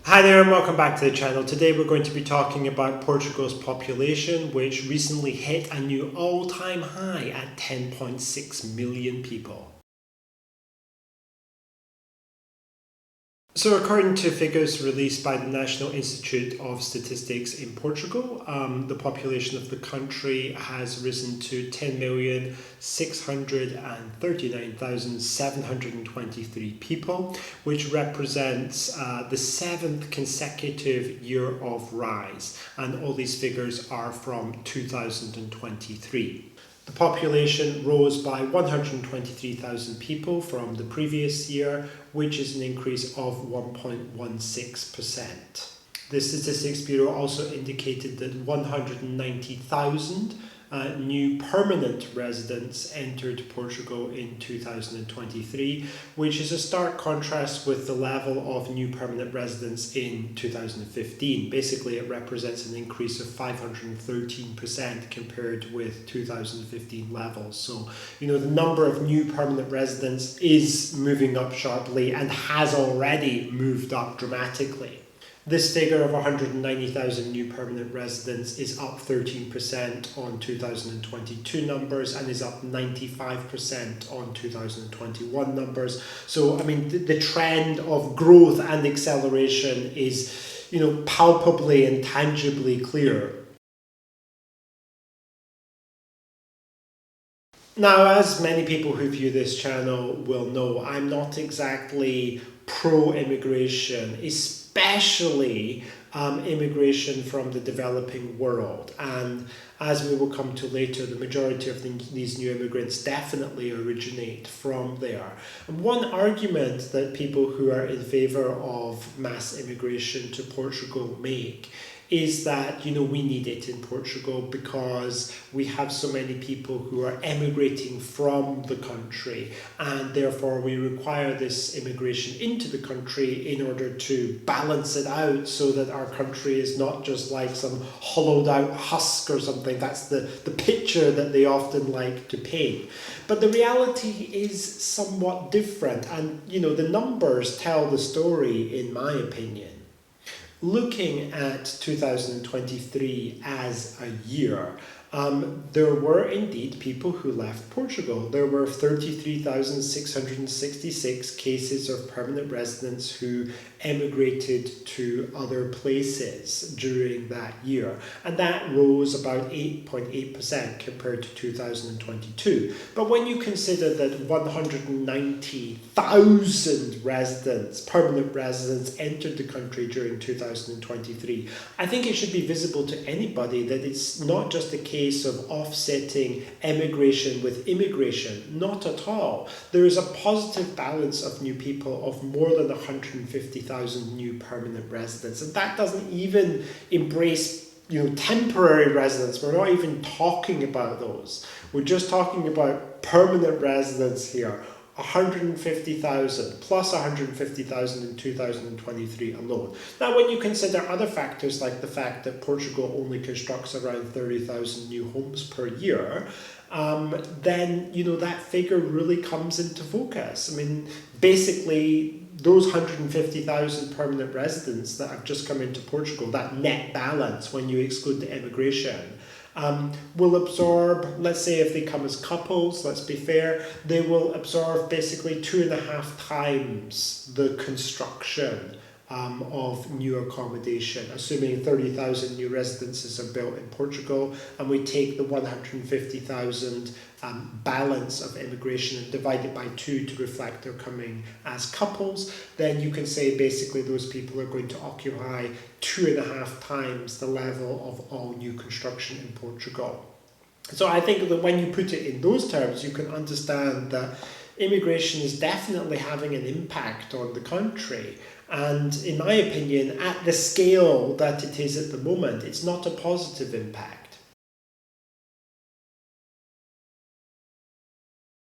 Hi there and welcome back to the channel. Today we're going to be talking about Portugal's population, which recently hit a new all-time high at 10.6 million people. So according to figures released by the National Institute of Statistics in Portugal, the population of the country has risen to 10,639,723 people, which represents the 7th consecutive year of rise. And all these figures are from 2023. The population rose by 123,000 people from the previous year, which is an increase of 1.16%. The Statistics Bureau also indicated that 190,000 new permanent residents entered Portugal in 2023, which is a stark contrast with the level of new permanent residents in 2015. Basically, it represents an increase of 513% compared with 2015 levels. So, the number of new permanent residents is moving up sharply and has already moved up dramatically. This figure of 190,000 new permanent residents is up 13% on 2022 numbers and is up 95% on 2021 numbers. So, the trend of growth and acceleration is, palpably and tangibly clear. Now, as many people who view this channel will know, I'm not exactly pro-immigration, especially immigration from the developing world. And as we will come to later, the majority of these new immigrants definitely originate from there. And one argument that people who are in favour of mass immigration to Portugal make is that, we need it in Portugal because we have so many people who are emigrating from the country, and therefore we require this immigration into the country in order to balance it out so that our country is not just like some hollowed out husk or something. That's the picture that they often like to paint. But the reality is somewhat different, and the numbers tell the story, in my opinion. Looking at 2023 as a year, there were indeed people who left Portugal. There were 33,666 cases of permanent residents who emigrated to other places during that year, and that rose about 8.8% compared to 2022. But when you consider that 190,000 permanent residents entered the country during 2023, I think it should be visible to anybody that it's not just a case of offsetting emigration with immigration. Not at all. There is a positive balance of new people of more than 150,000 new permanent residents, and that doesn't even embrace temporary residents. We're not even talking about those. We're just talking about permanent residents here. 150,000 plus 150,000 in 2023 alone. Now, when you consider other factors like the fact that Portugal only constructs around 30,000 new homes per year, then that figure really comes into focus. Basically, those 150,000 permanent residents that have just come into Portugal, that net balance when you exclude the immigration, will absorb, let's say if they come as couples, let's be fair, they will absorb basically 2.5 times the construction of new accommodation, assuming 30,000 new residences are built in Portugal, and we take the 150,000 balance of immigration and divide it by 2 to reflect they're coming as couples, then you can say basically those people are going to occupy 2.5 times the level of all new construction in Portugal. So I think that when you put it in those terms, you can understand that immigration is definitely having an impact on the country. And in my opinion, at the scale that it is at the moment, it's not a positive impact.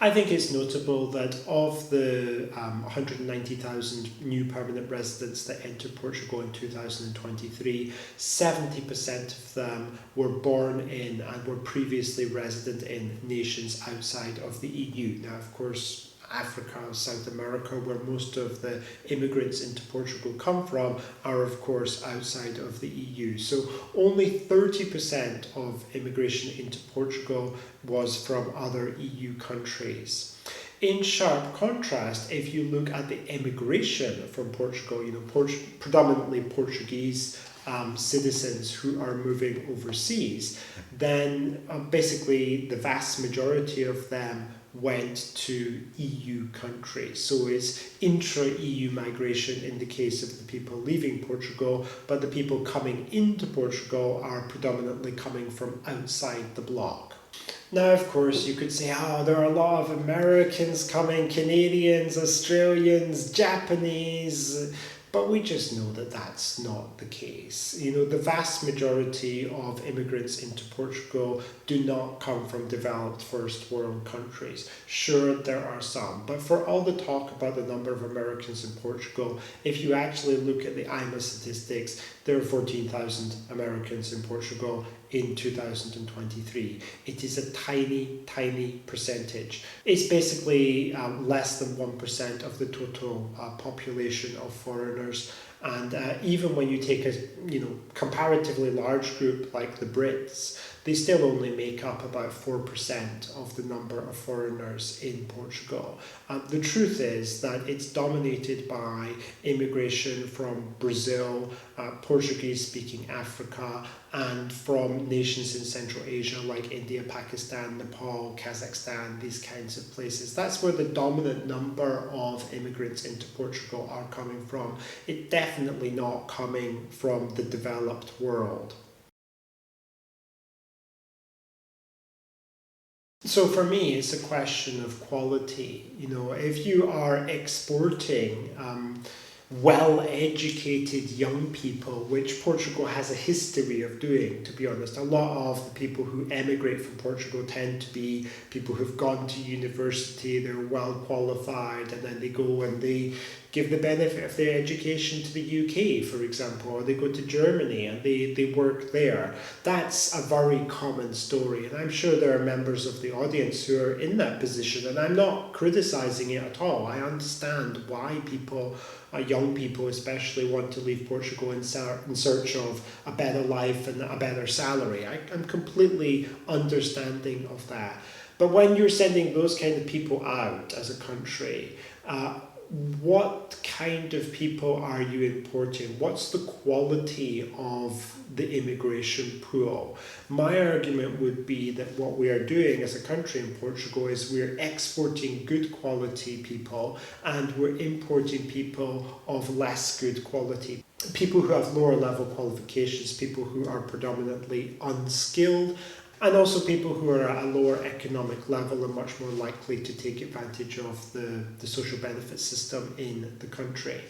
I think it's notable that of the 190,000 new permanent residents that entered Portugal in 2023, 70% of them were born in and were previously resident in nations outside of the EU. Now, of course, Africa, South America, where most of the immigrants into Portugal come from, are of course outside of the EU. So only 30% of immigration into Portugal was from other EU countries. In sharp contrast, if you look at the immigration from Portugal, predominantly Portuguese citizens who are moving overseas, then basically the vast majority of them went to EU countries. So it's intra-EU migration in the case of the people leaving Portugal, but the people coming into Portugal are predominantly coming from outside the bloc. Now, of course, you could say, there are a lot of Americans coming, Canadians, Australians, Japanese, but we just know that that's not the case. The vast majority of immigrants into Portugal do not come from developed first world countries. Sure, there are some, but for all the talk about the number of Americans in Portugal, if you actually look at the IMA statistics, there are 14,000 Americans in Portugal in 2023. It is a tiny, tiny percentage. It's basically less than 1% of the total population of foreigners. And even when you take a comparatively large group like the Brits, they still only make up about 4% of the number of foreigners in Portugal. The truth is that it's dominated by immigration from Brazil, Portuguese-speaking Africa, and from nations in Central Asia like India, Pakistan, Nepal, Kazakhstan, these kinds of places. That's where the dominant number of immigrants into Portugal are coming from. It's definitely not coming from the developed world. So for me, it's a question of quality. If you are exporting well-educated young people, which Portugal has a history of doing, to be honest. A lot of the people who emigrate from Portugal tend to be people who've gone to university, they're well qualified, and then they go and they give the benefit of their education to the UK, for example, or they go to Germany and they work there. That's a very common story, and I'm sure there are members of the audience who are in that position, and I'm not criticizing it at all. I understand why people, young people especially, want to leave Portugal in search of a better life and a better salary. I'm completely understanding of that. But when you're sending those kind of people out as a country, what kind of people are you importing? What's the quality of the immigration pool? My argument would be that what we are doing as a country in Portugal is we're exporting good quality people and we're importing people of less good quality. People who have lower level qualifications, people who are predominantly unskilled, and also people who are at a lower economic level are much more likely to take advantage of the social benefit system in the country.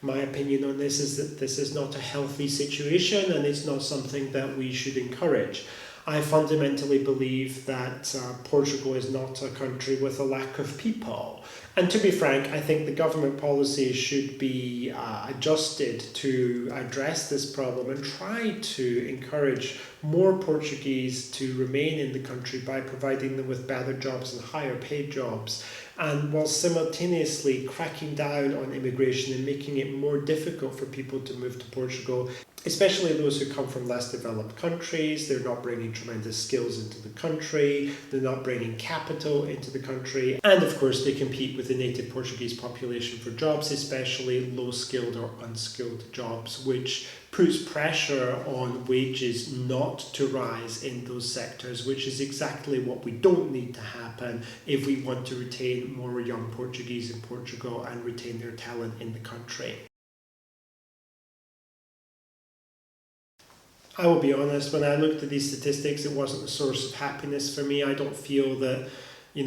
My opinion on this is that this is not a healthy situation and it's not something that we should encourage. I fundamentally believe that Portugal is not a country with a lack of people. And to be frank, I think the government policy should be adjusted to address this problem and try to encourage more Portuguese to remain in the country by providing them with better jobs and higher paid jobs, and while simultaneously cracking down on immigration and making it more difficult for people to move to Portugal, especially those who come from less developed countries. They're not bringing tremendous skills into the country, they're not bringing capital into the country, and of course they compete with the native Portuguese population for jobs, especially low-skilled or unskilled jobs, which puts pressure on wages not to rise in those sectors, which is exactly what we don't need to happen if we want to retain more young Portuguese in Portugal and retain their talent in the country. I will be honest, when I looked at these statistics, it wasn't a source of happiness for me. I don't feel that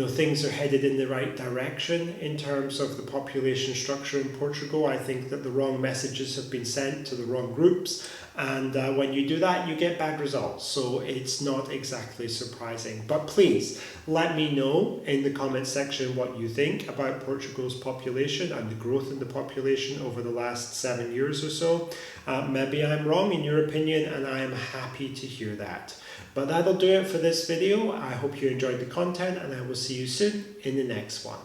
things are headed in the right direction in terms of the population structure in Portugal. I think that the wrong messages have been sent to the wrong groups, and when you do that, you get bad results. So it's not exactly surprising. But please let me know in the comment section what you think about Portugal's population and the growth in the population over the last 7 years or so. Maybe I'm wrong in your opinion, and I am happy to hear that. But that'll do it for this video. I hope you enjoyed the content, and I will see you soon in the next one.